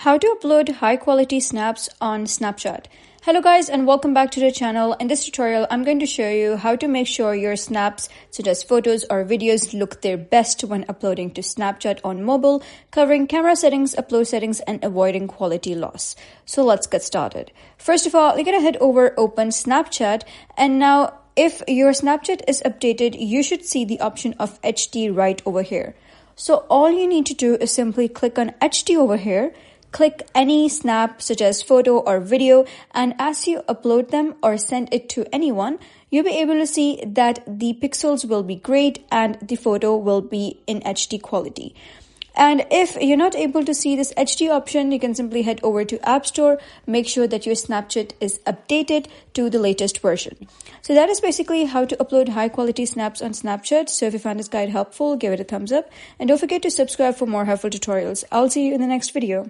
How to upload high quality snaps on Snapchat. Hello guys and welcome back to the channel. In this tutorial, I'm going to show you how to make sure your snaps such as photos or videos look their best when uploading to Snapchat on mobile, covering camera settings, upload settings, and avoiding quality loss. So let's get started. First of all, you're going to head over, open Snapchat, and now if your Snapchat is updated, you should see the option of HD right over here. So all you need to do is simply click on HD over here. Click any snap such as photo or video, and as you upload them or send it to anyone, you'll be able to see that the pixels will be great and the photo will be in HD quality. And if you're not able to see this HD option, you can simply head over to App Store, make sure that your Snapchat is updated to the latest version. So that is basically how to upload high quality snaps on Snapchat. So if you found this guide helpful, give it a thumbs up and don't forget to subscribe for more helpful tutorials. I'll see you in the next video.